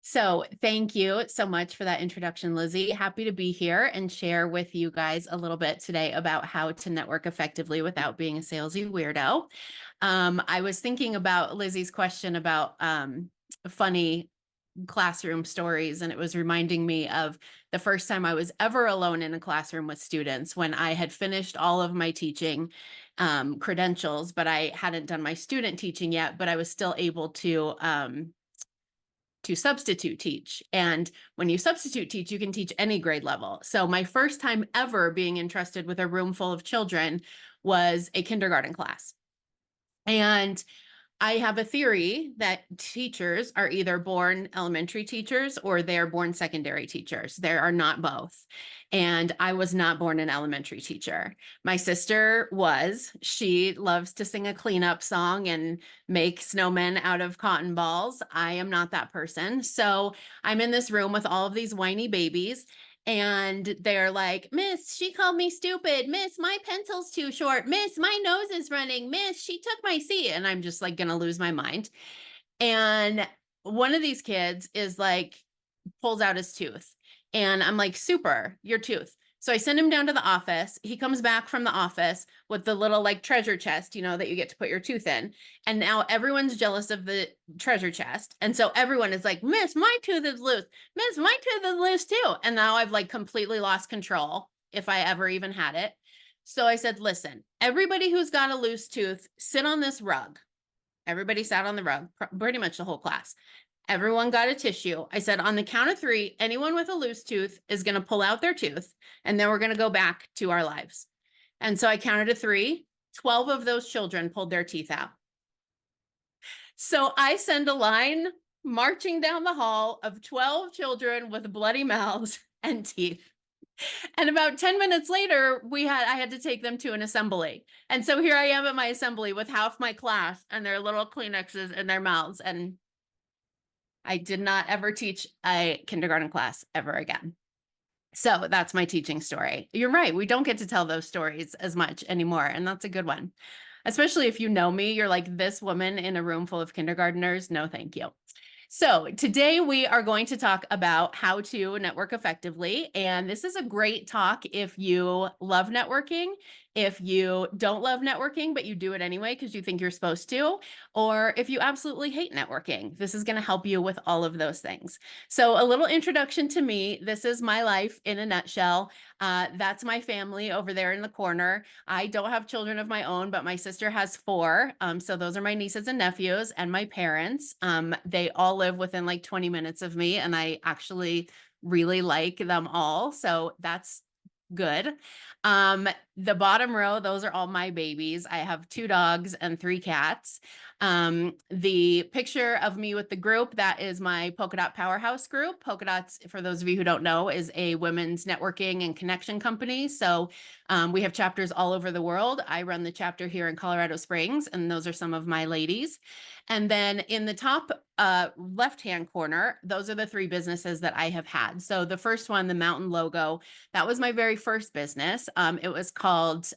So thank you so much for that introduction, Lizzie. Happy to be here and share with you guys a little bit today about how to network effectively without being a salesy weirdo. I was thinking about Lizzie's question about funny classroom stories, and it was reminding me of the first time I was ever alone in a classroom with students when I had finished all of my teaching credentials, but I hadn't done my student teaching yet, but I was still able to substitute teach. And when you substitute teach, you can teach any grade level. So my first time ever being entrusted with a room full of children was a kindergarten class. And I have a theory that teachers are either born elementary teachers or they're born secondary teachers. There are not both. And I was not born an elementary teacher. My sister was. She loves to sing a cleanup song and make snowmen out of cotton balls. I am not that person. So I'm in this room with all of these whiny babies. And they're like, Miss, she called me stupid. Miss, my pencil's too short. Miss, my nose is running. Miss, she took my seat. And I'm just like going to lose my mind. And one of these kids is like, pulls out his tooth. And I'm like, super, your tooth. So I send him down to the office. He comes back from the office with the little like treasure chest, that you get to put your tooth in. And now everyone's jealous of the treasure chest. And so everyone is like, Miss, my tooth is loose. Miss, my tooth is loose too. And now I've like completely lost control if I ever even had it. So I said, listen, everybody who's got a loose tooth, sit on this rug. Everybody sat on the rug, pretty much the whole class. Everyone got a tissue. I said, on the count of three, anyone with a loose tooth is going to pull out their tooth, and then we're going to go back to our lives. And so I counted to three. 12 of those children pulled their teeth out. So I send a line marching down the hall of 12 children with bloody mouths and teeth. And about 10 minutes later, I had to take them to an assembly. And so here I am at my assembly with half my class and their little Kleenexes in their mouths. And I did not ever teach a kindergarten class ever again. So that's my teaching story. You're right. We don't get to tell those stories as much anymore. And that's a good one. Especially if you know me, you're like, this woman in a room full of kindergartners. No, thank you. So today we are going to talk about how to network effectively. And this is a great talk if you love networking, if you don't love networking, but you do it anyway because you think you're supposed to, or if you absolutely hate networking. This is going to help you with all of those things. So a little introduction to me. This is my life in a nutshell. That's my family over there in the corner. I don't have children of my own, but my sister has four. So those are my nieces and nephews and my parents. They all live within like 20 minutes of me, and I actually really like them all. So that's good. The bottom row, those are all my babies. I have 2 dogs and 3 cats. The picture of me with the group, that is my Polka Dot Powerhouse group. Polka Dots, for those of you who don't know, is a women's networking and connection company. So we have chapters all over the world. I run the chapter here in Colorado Springs, and those are some of my ladies. And then in the top left-hand corner, those are the 3 businesses that I have had. So the first one, the mountain logo, that was my very first business. It was called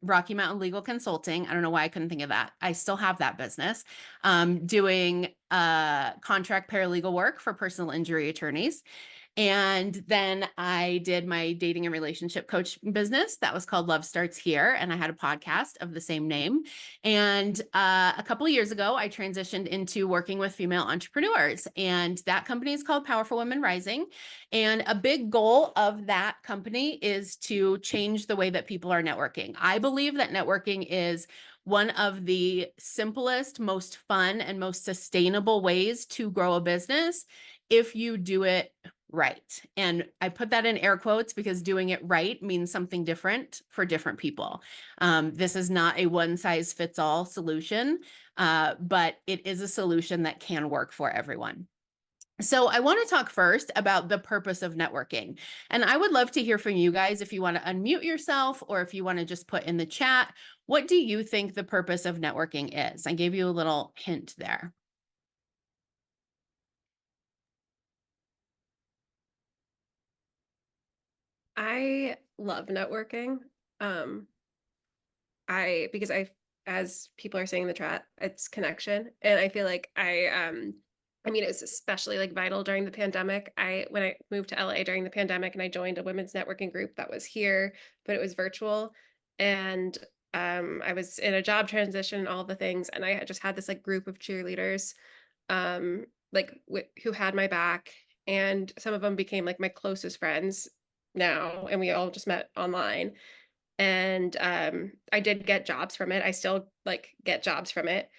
Rocky Mountain Legal Consulting. I don't know why I couldn't think of that. I still have that business, doing contract paralegal work for personal injury attorneys. And then I did my dating and relationship coach business that was called Love Starts Here. And I had a podcast of the same name. And a couple of years ago, I transitioned into working with female entrepreneurs. And that company is called Powerful Women Rising. And a big goal of that company is to change the way that people are networking. I believe that networking is one of the simplest, most fun, and most sustainable ways to grow a business if you do it right. And I put that in air quotes because doing it right means something different for different people. This is not a one size fits all solution, but it is a solution that can work for everyone. So I want to talk first about the purpose of networking. And I would love to hear from you guys if you want to unmute yourself or if you want to just put in the chat, what do you think the purpose of networking is? I gave you a little hint there. I love networking. Um, because as people are saying in the chat, it's connection. And I feel like I I mean, it was especially, like, vital during the pandemic. I When I moved to LA during the pandemic and I joined a women's networking group that was here, but it was virtual, and, I was in a job transition, all the things, and I had just had this, like, group of cheerleaders, who had my back, and some of them became, like, my closest friends now, and we all just met online. And, I did get jobs from it. I still, like, get jobs from it,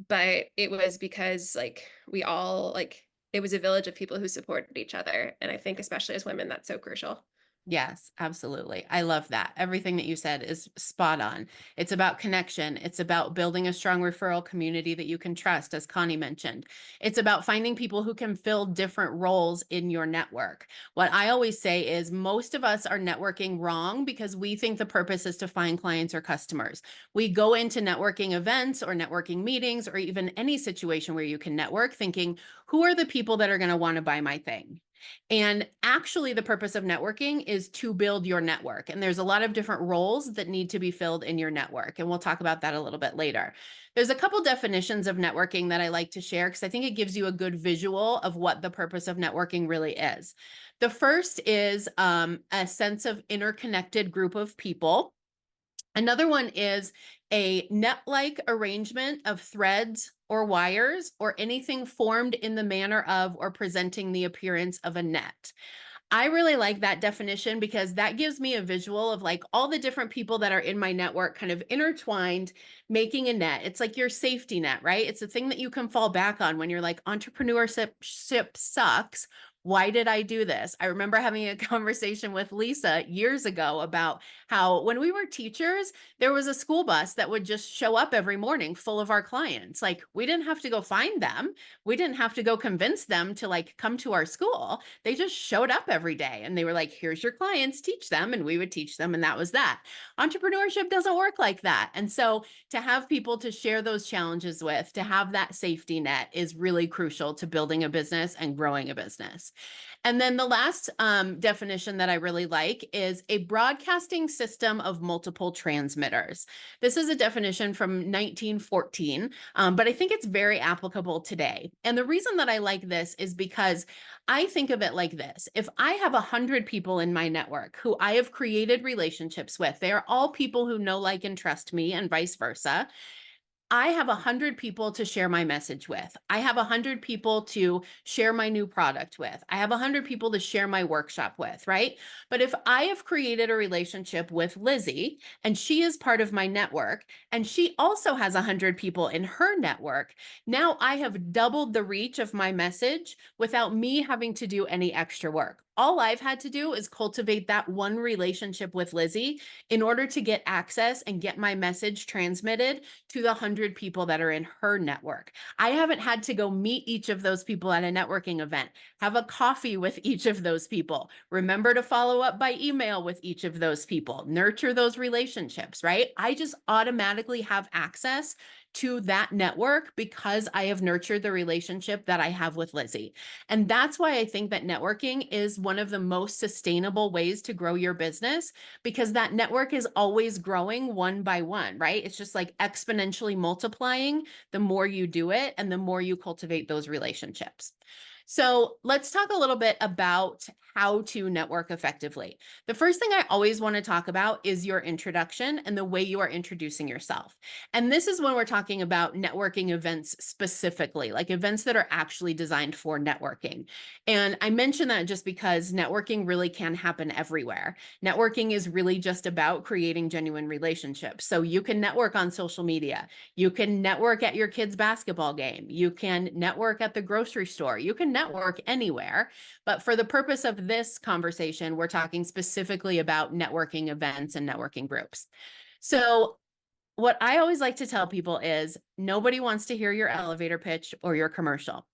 but it was because, like, we all like, it was a village of people who supported each other, and I think especially as women, that's so crucial. Yes, absolutely. I love that. Everything that you said is spot on. It's about connection. It's about building a strong referral community that you can trust, as Connie mentioned. It's about finding people who can fill different roles in your network. What I always say is most of us are networking wrong because we think the purpose is to find clients or customers. We go into networking events or networking meetings or even any situation where you can network thinking, who are the people that are going to want to buy my thing? And actually, the purpose of networking is to build your network. And there's a lot of different roles that need to be filled in your network. And we'll talk about that a little bit later. There's a couple definitions of networking that I like to share because I think it gives you a good visual of what the purpose of networking really is. The first is a sense of interconnected group of people. Another one is a net-like arrangement of threads or wires or anything formed in the manner of or presenting the appearance of a net. I really like that definition because that gives me a visual of like all the different people that are in my network kind of intertwined, making a net. It's like your safety net, right? It's a thing that you can fall back on when you're like, entrepreneurship sucks. Why did I do this? I remember having a conversation with Lisa years ago about how when we were teachers, there was a school bus that would just show up every morning full of our clients. Like we didn't have to go find them. We didn't have to go convince them to like come to our school. They just showed up every day and they were like, here's your clients, teach them. And we would teach them. And that was that. Entrepreneurship doesn't work like that. And so to have people to share those challenges with, to have that safety net is really crucial to building a business and growing a business. And then the last definition that I really like is a broadcasting system of multiple transmitters. This is a definition from 1914, but I think it's very applicable today. And the reason that I like this is because I think of it like this. If I have 100 people in my network who I have created relationships with, they are all people who know, like, and trust me, and vice versa. I have 100 people to share my message with. I have 100 people to share my new product with. I have 100 people to share my workshop with, right? But if I have created a relationship with Lizzie and she is part of my network and she also has 100 people in her network, now I have doubled the reach of my message without me having to do any extra work. All I've had to do is cultivate that one relationship with Lizzie in order to get access and get my message transmitted to the 100 people that are in her network. I haven't had to go meet each of those people at a networking event, have a coffee with each of those people, remember to follow up by email with each of those people, nurture those relationships, right? I just automatically have access to that network because I have nurtured the relationship that I have with Lizzie. And that's why I think that networking is one of the most sustainable ways to grow your business because that network is always growing one by one, right? It's just like exponentially multiplying the more you do it and the more you cultivate those relationships. So let's talk a little bit about how to network effectively. The first thing I always want to talk about is your introduction and the way you are introducing yourself. And this is when we're talking about networking events specifically, like events that are actually designed for networking. And I mention that just because networking really can happen everywhere. Networking is really just about creating genuine relationships. So you can network on social media. You can network at your kid's basketball game. You can network at the grocery store. You can network anywhere. But for the purpose of this conversation, we're talking specifically about networking events and networking groups. So what I always like to tell people is nobody wants to hear your elevator pitch or your commercial.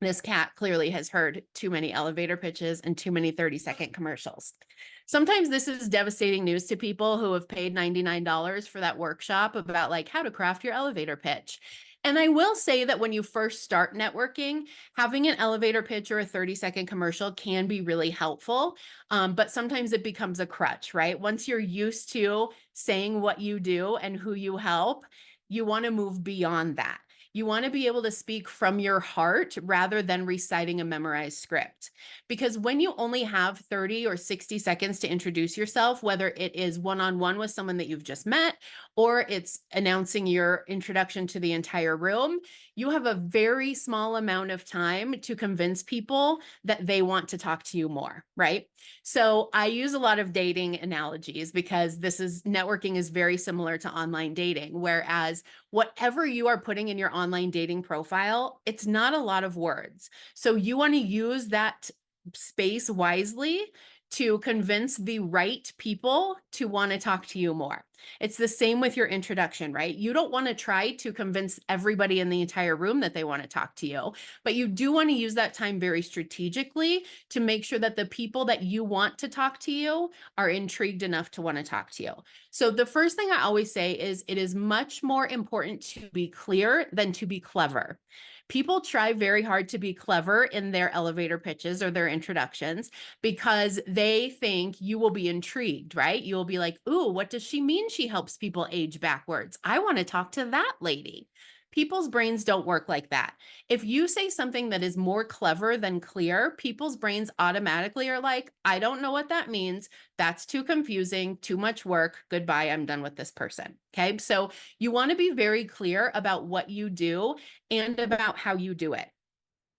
This cat clearly has heard too many elevator pitches and too many 30-second commercials. Sometimes this is devastating news to people who have paid $99 for that workshop about like how to craft your elevator pitch. And I will say that when you first start networking, having an elevator pitch or a 30-second commercial can be really helpful, but sometimes it becomes a crutch, right? Once you're used to saying what you do and who you help, you want to move beyond that. You want to be able to speak from your heart rather than reciting a memorized script. Because when you only have 30 or 60 seconds to introduce yourself, whether it is one-on-one with someone that you've just met, or it's announcing your introduction to the entire room, you have a very small amount of time to convince people that they want to talk to you more, right? So I use a lot of dating analogies because networking is very similar to online dating, whereas whatever you are putting in your online dating profile, it's not a lot of words. So you want to use that space wisely to convince the right people to want to talk to you more. It's the same with your introduction, right? You don't want to try to convince everybody in the entire room that they want to talk to you, but you do want to use that time very strategically to make sure that the people that you want to talk to you are intrigued enough to want to talk to you. So the first thing I always say is it is much more important to be clear than to be clever. People try very hard to be clever in their elevator pitches or their introductions because they think you will be intrigued, right? You'll be like, ooh, what does she mean she helps people age backwards? I want to talk to that lady. People's brains don't work like that. If you say something that is more clever than clear, people's brains automatically are like, I don't know what that means. That's too confusing, too much work. Goodbye, I'm done with this person. Okay. So you want to be very clear about what you do and about how you do it.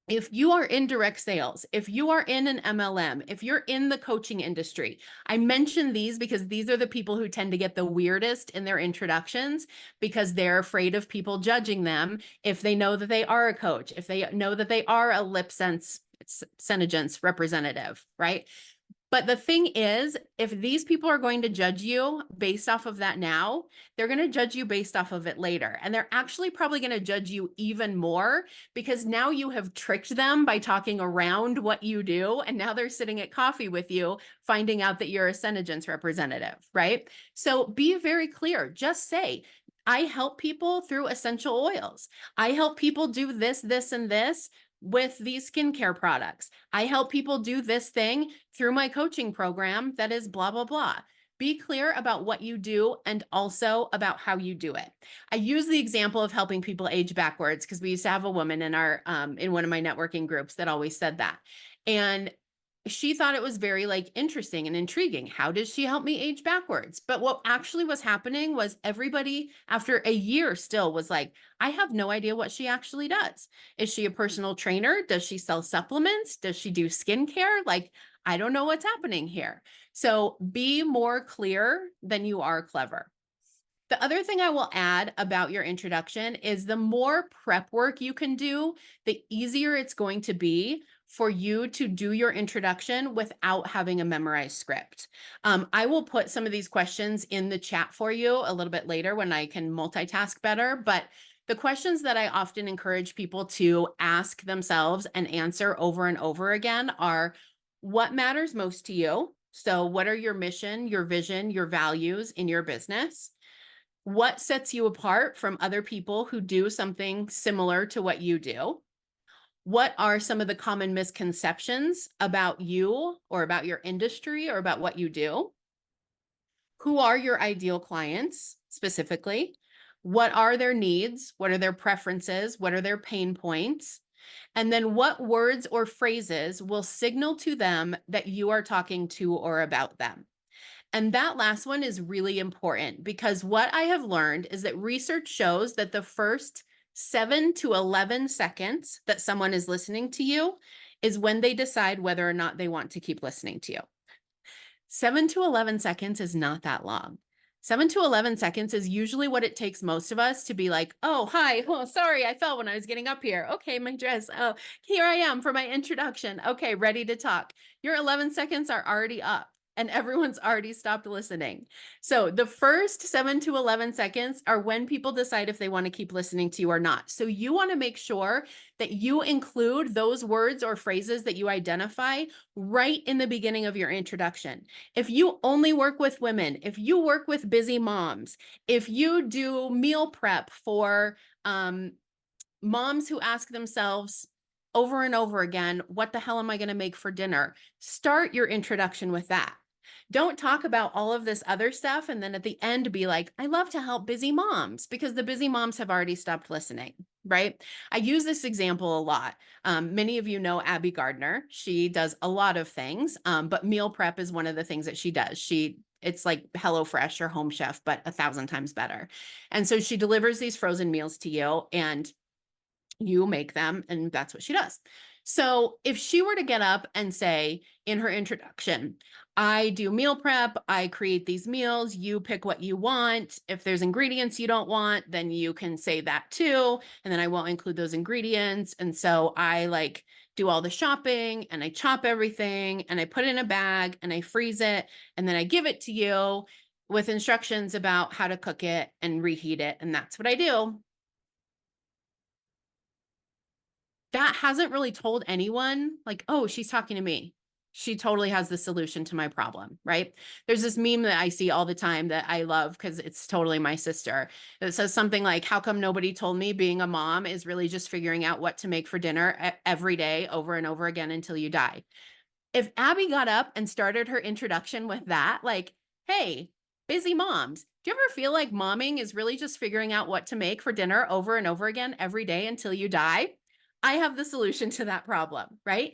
If you are in direct sales, if you are in an MLM, if you're in the coaching industry, I mention these because these are the people who tend to get the weirdest in their introductions because they're afraid of people judging them if they know that they are a coach, if they know that they are a lip sense Senegence representative, right? But the thing is, if these people are going to judge you based off of that now, they're going to judge you based off of it later. And they're actually probably going to judge you even more because now you have tricked them by talking around what you do. And now they're sitting at coffee with you, finding out that you're a Senegence representative, right? So be very clear. Just say, I help people through essential oils. I help people do this, this, and this with these skincare products. I help people do this thing through my coaching program that is blah, blah, blah. Be clear about what you do and also about how you do it. I use the example of helping people age backwards because we used to have a woman in our in one of my networking groups that always said that. And she thought it was very interesting and intriguing. How does she help me age backwards? But what actually was happening was everybody after a year still was like, I have no idea what she actually does. Is she a personal trainer? Does she sell supplements? Does she do skincare? I don't know what's happening here. So be more clear than you are clever. The other thing I will add about your introduction is the more prep work you can do, the easier it's going to be for you to do your introduction without having a memorized script. I will put some of these questions in the chat for you a little bit later when I can multitask better, but the questions that I often encourage people to ask themselves and answer over and over again are, what matters most to you? So what are your mission, your vision, your values in your business? What sets you apart from other people who do something similar to what you do? What are some of the common misconceptions about you or about your industry or about what you do? Who are your ideal clients specifically? What are their needs? What are their preferences? What are their pain points? And then what words or phrases will signal to them that you are talking to or about them? And that last one is really important because what I have learned is that research shows that the first 7 to 11 seconds that someone is listening to you is when they decide whether or not they want to keep listening to you. 7 to 11 seconds is not that long. 7 to 11 seconds is usually what it takes most of us to be like, oh, hi, oh, sorry, I fell when I was getting up here. Okay, my dress. Oh, here I am for my introduction. Okay, ready to talk. Your 11 seconds are already up and everyone's already stopped listening. So the first 7 to 11 seconds are when people decide if they want to keep listening to you or not. So you want to make sure that you include those words or phrases that you identify right in the beginning of your introduction. If you only work with women, if you work with busy moms, if you do meal prep for moms who ask themselves over and over again, what the hell am I going to make for dinner? Start your introduction with that. Don't talk about all of this other stuff and then at the end be like, I love to help busy moms because the busy moms have already stopped listening. right? I use this example a lot. Many of you know Abby Gardner. She does a lot of things, but meal prep is one of the things that she does. It's like HelloFresh or Home Chef, but 1,000 times better. And so she delivers these frozen meals to you, and you make them, and that's what she does. So if she were to get up and say in her introduction, I do meal prep, I create these meals, you pick what you want. If there's ingredients you don't want, then you can say that too. And then I won't include those ingredients. And so I like do all the shopping and I chop everything and I put it in a bag and I freeze it. And then I give it to you with instructions about how to cook it and reheat it. And that's what I do. That hasn't really told anyone like, oh, she's talking to me. She totally has the solution to my problem, right? There's this meme that I see all the time that I love because it's totally my sister. It says something like, how come nobody told me being a mom is really just figuring out what to make for dinner every day over and over again until you die? If Abby got up and started her introduction with that, like, hey, busy moms, do you ever feel like momming is really just figuring out what to make for dinner over and over again every day until you die? I have the solution to that problem, right?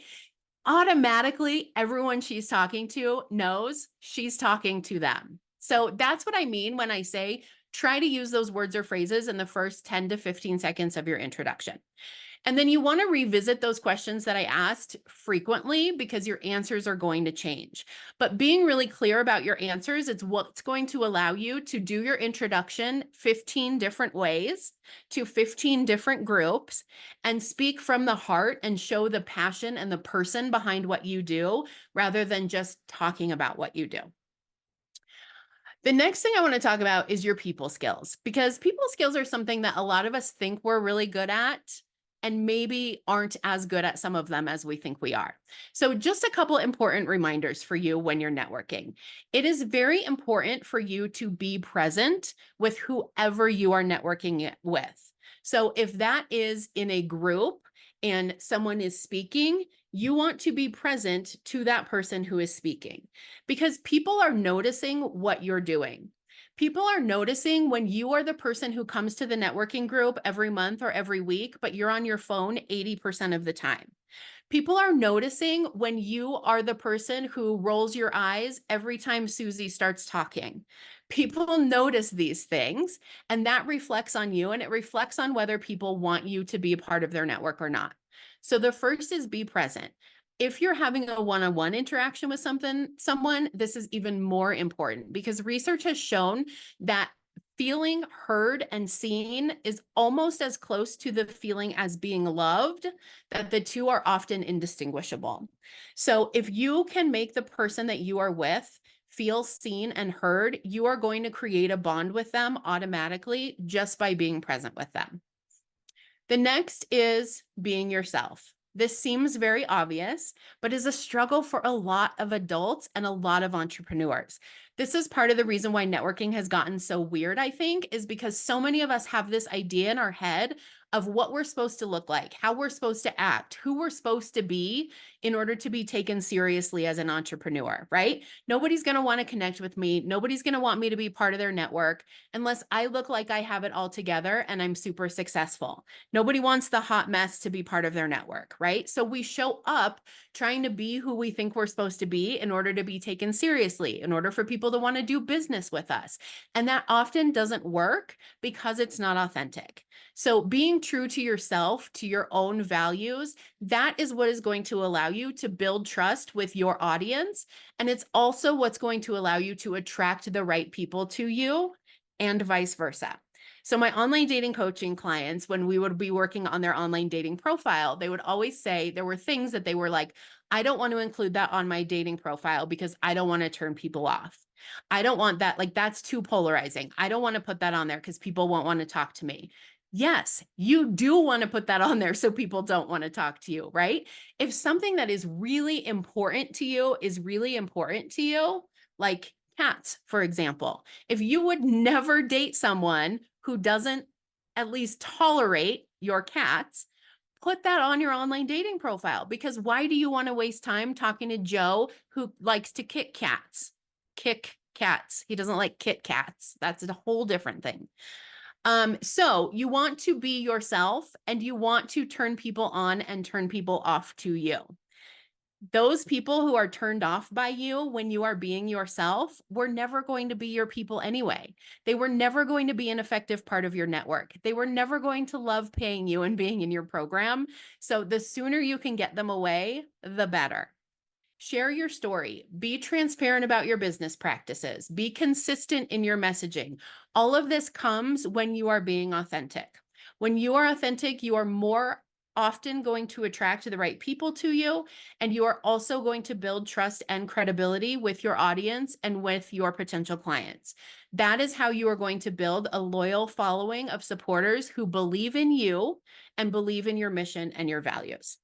Automatically, everyone she's talking to knows she's talking to them. So that's what I mean when I say try to use those words or phrases in the first 10 to 15 seconds of your introduction. And then you want to revisit those questions that I asked frequently because your answers are going to change. But being really clear about your answers is what's going to allow you to do your introduction 15 different ways to 15 different groups and speak from the heart and show the passion and the person behind what you do rather than just talking about what you do. The next thing I want to talk about is your people skills, because people skills are something that a lot of us think we're really good at and maybe aren't as good at some of them as we think we are. So just a couple important reminders for you when you're networking. It is very important for you to be present with whoever you are networking with. So if that is in a group and someone is speaking, you want to be present to that person who is speaking, because people are noticing what you're doing. People are noticing when you are the person who comes to the networking group every month or every week, but you're on your phone 80% of the time. People are noticing when you are the person who rolls your eyes every time Susie starts talking. People notice these things, and that reflects on you, and it reflects on whether people want you to be a part of their network or not. So the first is be present. If you're having a one-on-one interaction with someone, this is even more important because research has shown that feeling heard and seen is almost as close to the feeling as being loved, that the two are often indistinguishable. So if you can make the person that you are with feel seen and heard, you are going to create a bond with them automatically just by being present with them. The next is being yourself. This seems very obvious, but is a struggle for a lot of adults and a lot of entrepreneurs. This is part of the reason why networking has gotten so weird, I think, is because so many of us have this idea in our head of what we're supposed to look like, how we're supposed to act, who we're supposed to be in order to be taken seriously as an entrepreneur, right? Nobody's going to want to connect with me. Nobody's going to want me to be part of their network unless I look like I have it all together and I'm super successful. Nobody wants the hot mess to be part of their network, right? So we show up trying to be who we think we're supposed to be in order to be taken seriously, in order for people to want to do business with us. And that often doesn't work because it's not authentic. So being true to yourself, to your own values, that is what is going to allow you to build trust with your audience. And it's also what's going to allow you to attract the right people to you and vice versa. So my online dating coaching clients, when we would be working on their online dating profile, they would always say there were things that they were like, I don't want to include that on my dating profile because I don't want to turn people off. I don't want that. Like, that's too polarizing. I don't want to put that on there because people won't want to talk to me. Yes, you do want to put that on there so people don't want to talk to you, right? If something that is really important to you is really important to you, like cats, for example, if you would never date someone who doesn't at least tolerate your cats, put that on your online dating profile, because why do you want to waste time talking to Joe who likes to kick cats? Kick cats. He doesn't like Kit Kats. That's a whole different thing. So you want to be yourself and you want to turn people on and turn people off to you. Those people who are turned off by you when you are being yourself were never going to be your people anyway. They were never going to be an effective part of your network. They were never going to love paying you and being in your program. So the sooner you can get them away, the better. Share your story. Be transparent about your business practices. Be consistent in your messaging. All of this comes when you are being authentic. When you are authentic, you are more often going to attract the right people to you, and you are also going to build trust and credibility with your audience and with your potential clients. That is how you are going to build a loyal following of supporters who believe in you and believe in your mission and your values.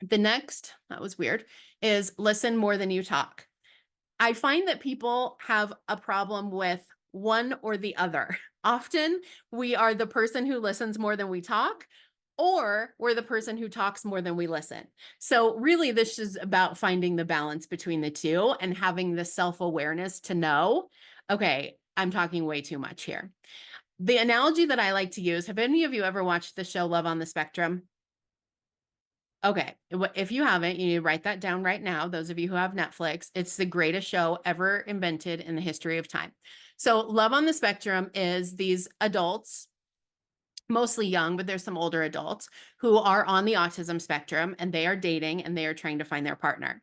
The next, that was weird, is listen more than you talk. I find that people have a problem with one or the other. Often we are the person who listens more than we talk, or we're the person who talks more than we listen. So really this is about finding the balance between the two and having the self-awareness to know, okay, I'm talking way too much here. The analogy that I like to use, have any of you ever watched the show Love on the Spectrum? Okay, if you haven't, you need to write that down right now. Those of you who have Netflix, it's the greatest show ever invented in the history of time. So Love on the Spectrum is these adults, mostly young, but there's some older adults who are on the autism spectrum and they are dating and they are trying to find their partner.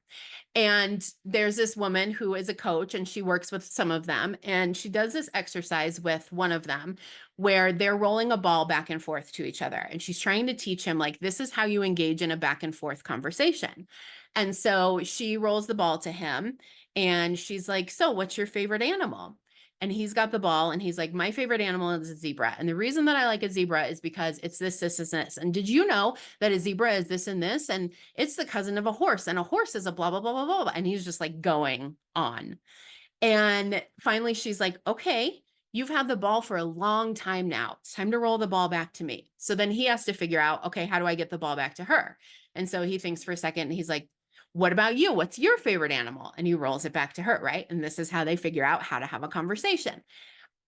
And there's this woman who is a coach and she works with some of them. And she does this exercise with one of them where they're rolling a ball back and forth to each other. And she's trying to teach him, like, this is how you engage in a back and forth conversation. And so she rolls the ball to him and she's like, so what's your favorite animal? And he's got the ball and he's like, my favorite animal is a zebra. And the reason that I like a zebra is because it's this, and this. And did you know that a zebra is this and this? And it's the cousin of a horse, and a horse is a blah, blah, blah, blah, blah. And he's just like going on. And finally, she's like, okay, you've had the ball for a long time now. It's time to roll the ball back to me. So then he has to figure out, okay, how do I get the ball back to her? And so he thinks for a second and he's like, what about you? What's your favorite animal? And he rolls it back to her, right? And this is how they figure out how to have a conversation.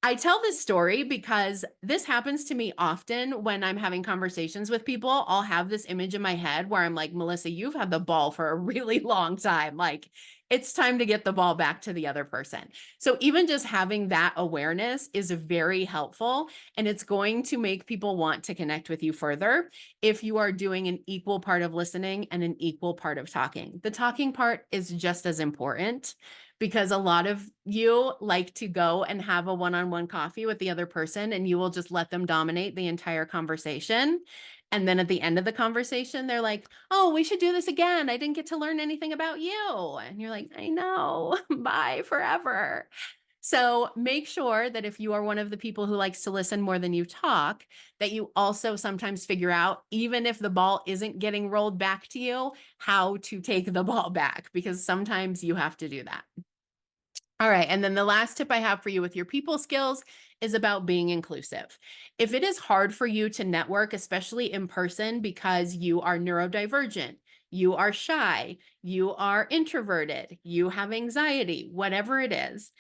I tell this story because this happens to me often when I'm having conversations with people. I'll have this image in my head where I'm like, Melissa, you've had the ball for a really long time. Like, it's time to get the ball back to the other person. So even just having that awareness is very helpful, and it's going to make people want to connect with you further if you are doing an equal part of listening and an equal part of talking. The talking part is just as important, because a lot of you like to go and have a one-on-one coffee with the other person and you will just let them dominate the entire conversation. And then at the end of the conversation, they're like, oh, we should do this again. I didn't get to learn anything about you. And you're like, I know, bye forever. So make sure that if you are one of the people who likes to listen more than you talk, that you also sometimes figure out, even if the ball isn't getting rolled back to you, how to take the ball back, because sometimes you have to do that. All right. And then the last tip I have for you with your people skills is about being inclusive. If it is hard for you to network, especially in person, because you are neurodivergent, you are shy, you are introverted, you have anxiety, whatever it is,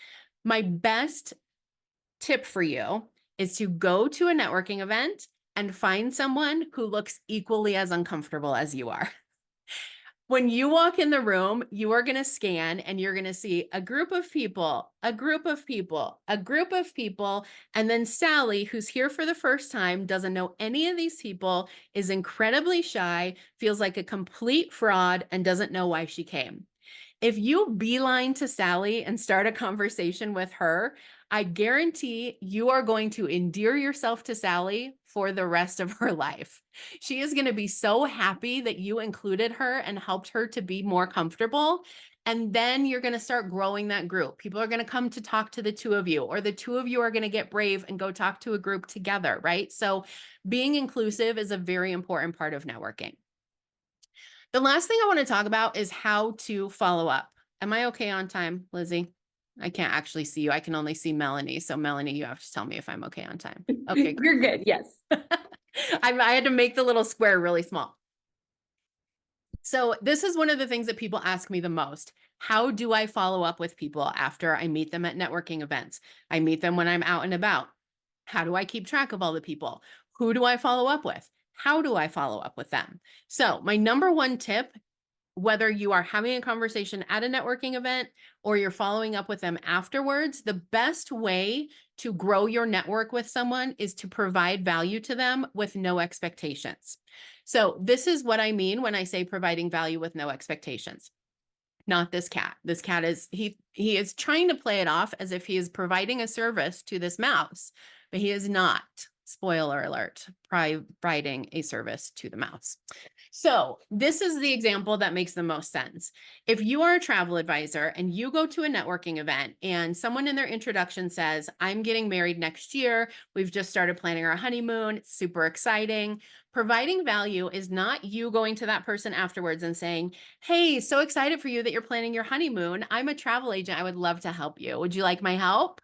my best tip for you is to go to a networking event and find someone who looks equally as uncomfortable as you are. When you walk in the room, you are going to scan and you're going to see a group of people, a group of people, a group of people. And then Sally, who's here for the first time, doesn't know any of these people, is incredibly shy, feels like a complete fraud, and doesn't know why she came. If you beeline to Sally and start a conversation with her, I guarantee you are going to endear yourself to Sally for the rest of her life. She is going to be so happy that you included her and helped her to be more comfortable. And then you're going to start growing that group. People are going to come to talk to the two of you, or the two of you are going to get brave and go talk to a group together, right? So being inclusive is a very important part of networking. The last thing I want to talk about is how to follow up. Am I okay on time, Lizzie? I can't actually see you. I can only see Melanie. So Melanie, you have to tell me if I'm okay on time. Okay, great. You're good. Yes. I had to make the little square really small. So this is one of the things that people ask me the most. How do I follow up with people after I meet them at networking events? I meet them when I'm out and about. How do I keep track of all the people? Who do I follow up with? How do I follow up with them? So, my number one tip, whether you are having a conversation at a networking event or you're following up with them afterwards, the best way to grow your network with someone is to provide value to them with no expectations. So, this is what I mean when I say providing value with no expectations. Not this cat. This cat is he is trying to play it off as if he is providing a service to this mouse, but he is not. Spoiler alert, providing a service to the mouse. So, this is the example that makes the most sense. If you are a travel advisor and you go to a networking event and someone in their introduction says, "I'm getting married next year. We've just started planning our honeymoon. It's super exciting." Providing value is not you going to that person afterwards and saying, "Hey, so excited for you that you're planning your honeymoon. I'm a travel agent. I would love to help you. Would you like my help?"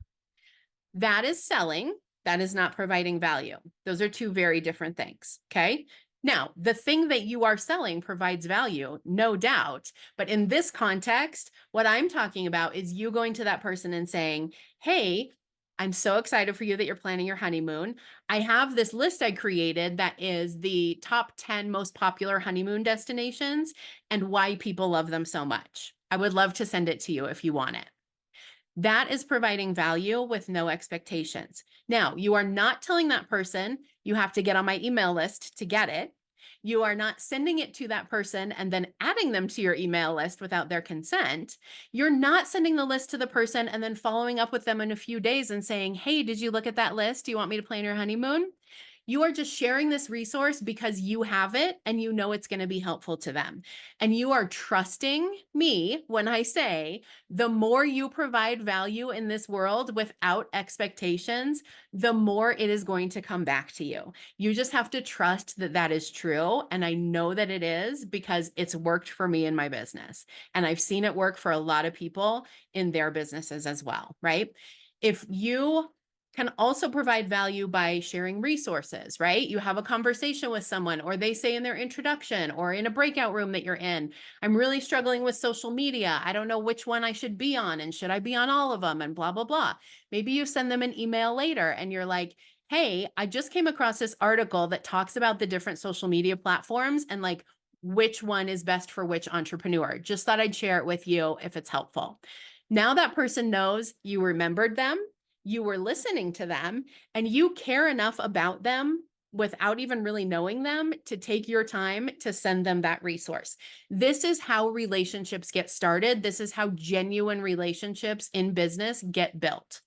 That is selling. That is not providing value. Those are two very different things. Okay. Now, the thing that you are selling provides value, no doubt. But in this context, what I'm talking about is you going to that person and saying, "Hey, I'm so excited for you that you're planning your honeymoon. I have this list I created that is the top 10 most popular honeymoon destinations and why people love them so much. I would love to send it to you if you want it." That is providing value with no expectations. Now, you are not telling that person you have to get on my email list to get it. You are not sending it to that person and then adding them to your email list without their consent. You're not sending the list to the person and then following up with them in a few days and saying, "Hey, did you look at that list? Do you want me to plan your honeymoon?" You are just sharing this resource because you have it and you know it's going to be helpful to them. And you are trusting me when I say the more you provide value in this world without expectations, the more it is going to come back to you. You just have to trust that that is true. And I know that it is because it's worked for me in my business. And I've seen it work for a lot of people in their businesses as well, right? If you can also provide value by sharing resources, right? You have a conversation with someone, or they say in their introduction or in a breakout room that you're in, "I'm really struggling with social media. I don't know which one I should be on, and should I be on all of them, and blah, blah, blah." Maybe you send them an email later and you're like, "Hey, I just came across this article that talks about the different social media platforms and like which one is best for which entrepreneur. Just thought I'd share it with you if it's helpful." Now that person knows you remembered them, you were listening to them, and you care enough about them without even really knowing them to take your time to send them that resource. This is how relationships get started. This is how genuine relationships in business get built.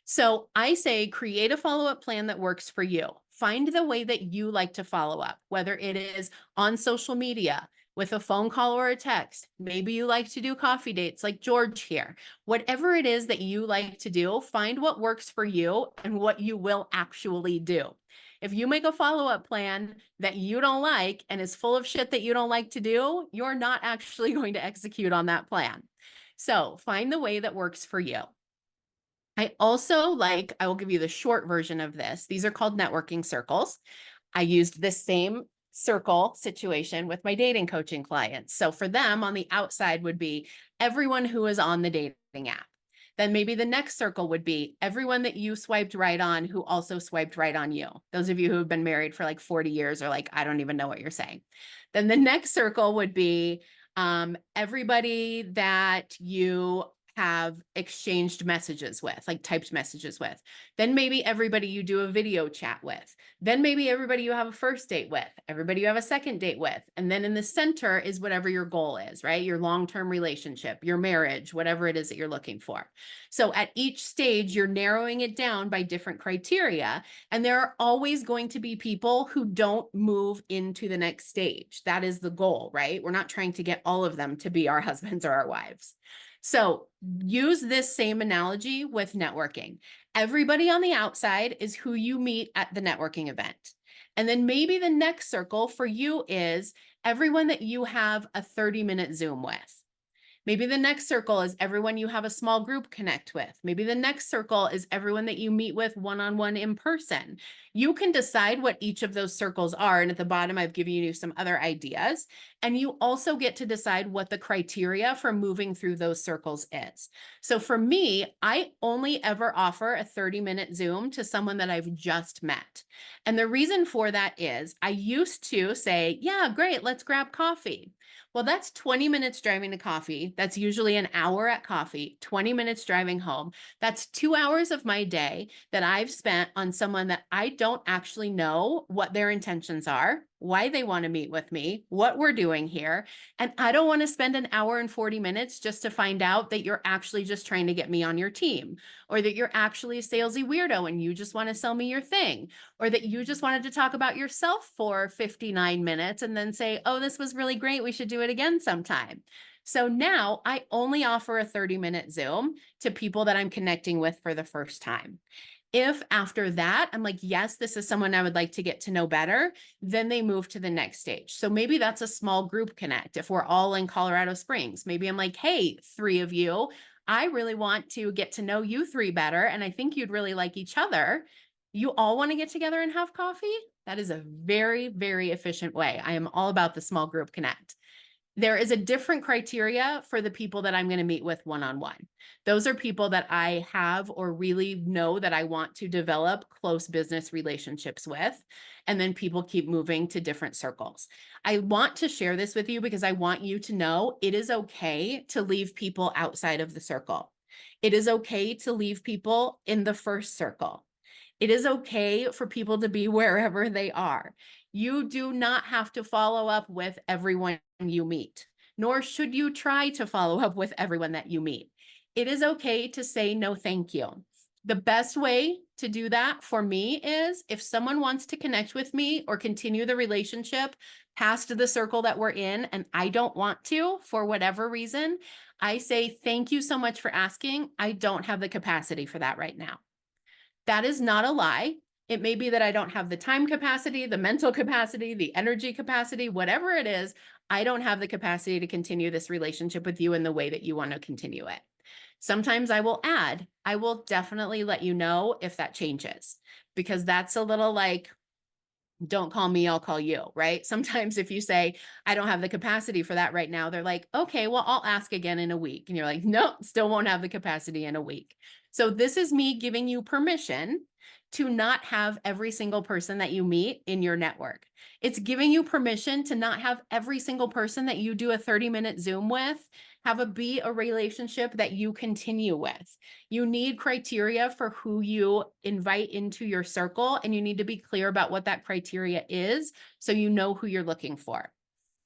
So I say create a follow-up plan that works for you. Find the way that you like to follow up, whether it is on social media, with a phone call or a text. Maybe you like to do coffee dates like George here. Whatever it is that you like to do, find what works for you and what you will actually do. If you make a follow-up plan that you don't like and is full of shit that you don't like to do, you're not actually going to execute on that plan. So find the way that works for you. I will give you the short version of this. These are called networking circles. I used this same circle situation with my dating coaching clients. So for them on the outside would be everyone who is on the dating app. Then maybe the next circle would be everyone that you swiped right on who also swiped right on you. Those of you who have been married for like 40 years are like, "I don't even know what you're saying." Then the next circle would be everybody that you have exchanged messages with, like typed messages with. Then maybe everybody you do a video chat with. Then maybe everybody you have a first date with, everybody you have a second date with. And then in the center is whatever your goal is, right? Your long-term relationship, your marriage, whatever it is that you're looking for. So at each stage, you're narrowing it down by different criteria. And there are always going to be people who don't move into the next stage. That is the goal, right? We're not trying to get all of them to be our husbands or our wives. So use this same analogy with networking. Everybody on the outside is who you meet at the networking event. And then maybe the next circle for you is everyone that you have a 30-minute Zoom with. Maybe the next circle is everyone you have a small group connect with. Maybe the next circle is everyone that you meet with one-on-one in person. You can decide what each of those circles are. And at the bottom, I've given you some other ideas. And you also get to decide what the criteria for moving through those circles is. So for me, I only ever offer a 30-minute Zoom to someone that I've just met. And the reason for that is I used to say, yeah, great, let's grab coffee. Well, that's 20 minutes driving to coffee. That's usually an hour at coffee, 20 minutes driving home. That's 2 hours of my day that I've spent on someone that I don't actually know what their intentions are, why they want to meet with me, what we're doing here. And I don't want to spend an hour and 40 minutes just to find out that you're actually just trying to get me on your team, or that you're actually a salesy weirdo and you just want to sell me your thing, or that you just wanted to talk about yourself for 59 minutes and then say, oh, this was really great, we should do it again sometime. So now I only offer a 30-minute Zoom to people that I'm connecting with for the first time. If after that, I'm like, yes, this is someone I would like to get to know better, then they move to the next stage. So maybe that's a small group connect. If we're all in Colorado Springs, maybe I'm like, hey, 3 of you, I really want to get to know you 3 better. And I think you'd really like each other. You all want to get together and have coffee? That is a very, very efficient way. I am all about the small group connect. There is a different criteria for the people that I'm going to meet with one-on-one. Those are people that I have or really know that I want to develop close business relationships with. And then people keep moving to different circles. I want to share this with you because I want you to know it is okay to leave people outside of the circle. It is okay to leave people in the first circle. It is okay for people to be wherever they are. You do not have to follow up with everyone you meet, nor should you try to follow up with everyone that you meet. It is okay to say no, thank you. The best way to do that for me is if someone wants to connect with me or continue the relationship past the circle that we're in and I don't want to for whatever reason, I say, thank you so much for asking. I don't have the capacity for that right now. That is not a lie. It may be that I don't have the time capacity, the mental capacity, the energy capacity, whatever it is, I don't have the capacity to continue this relationship with you in the way that you want to continue it. Sometimes I will add, I will definitely let you know if that changes, because that's a little like, don't call me, I'll call you, right? Sometimes if you say, I don't have the capacity for that right now, they're like, okay, well, I'll ask again in a week. And you're like, nope, still won't have the capacity in a week. So this is me giving you permission to not have every single person that you meet in your network. It's giving you permission to not have every single person that you do a 30-minute Zoom with be a relationship that you continue with. You need criteria for who you invite into your circle, and you need to be clear about what that criteria is so you know who you're looking for.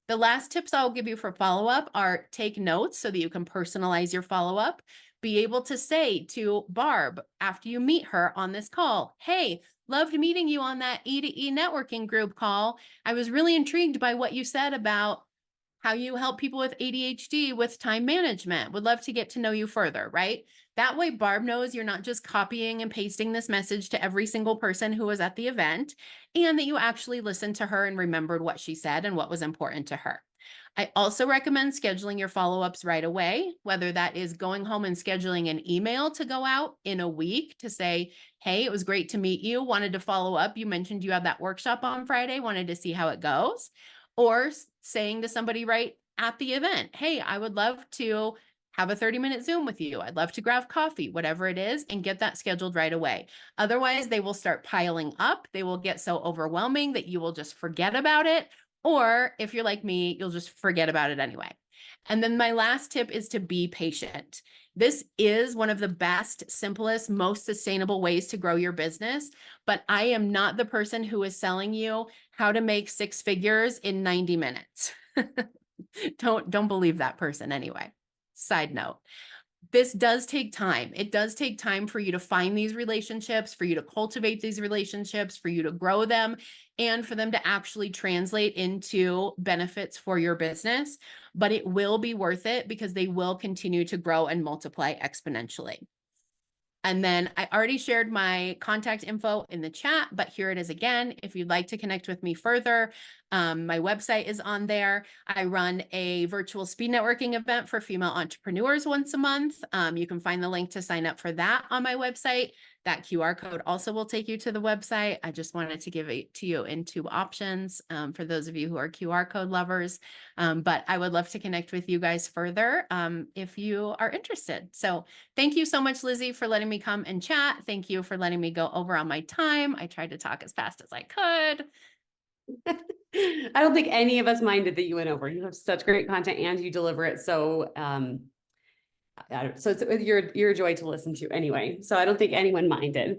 The last tips I'll give you for follow-up are take notes so that you can personalize your follow-up. Be able to say to Barb after you meet her on this call, hey, loved meeting you on that E2E networking group call. I was really intrigued by what you said about how you help people with ADHD with time management. Would love to get to know you further, right? That way Barb knows you're not just copying and pasting this message to every single person who was at the event, and that you actually listened to her and remembered what she said and what was important to her. I also recommend scheduling your follow-ups right away, whether that is going home and scheduling an email to go out in a week to say, hey, it was great to meet you, wanted to follow up. You mentioned you had that workshop on Friday, wanted to see how it goes. Or saying to somebody right at the event, hey, I would love to have a 30-minute Zoom with you. I'd love to grab coffee, whatever it is, and get that scheduled right away. Otherwise, they will start piling up. They will get so overwhelming that you will just forget about it. Or if you're like me, you'll just forget about it anyway. And then my last tip is to be patient. This is one of the best, simplest, most sustainable ways to grow your business, but I am not the person who is selling you how to make 6 figures in 90 minutes. Don't believe that person anyway. Side note. This does take time. It does take time for you to find these relationships, for you to cultivate these relationships, for you to grow them, and for them to actually translate into benefits for your business. But it will be worth it because they will continue to grow and multiply exponentially. And then I already shared my contact info in the chat, but here it is again. If you'd like to connect with me further, my website is on there. I run a virtual speed networking event for female entrepreneurs once a month. You can find the link to sign up for that on my website. That QR code also will take you to the website. I just wanted to give it to you in two options for those of you who are QR code lovers. But I would love to connect with you guys further if you are interested. So thank you so much, Lizzie, for letting me come and chat. Thank you for letting me go over on my time. I tried to talk as fast as I could. I don't think any of us minded that you went over. You have such great content and you deliver it so so you're a joy to listen to anyway. So I don't think anyone minded.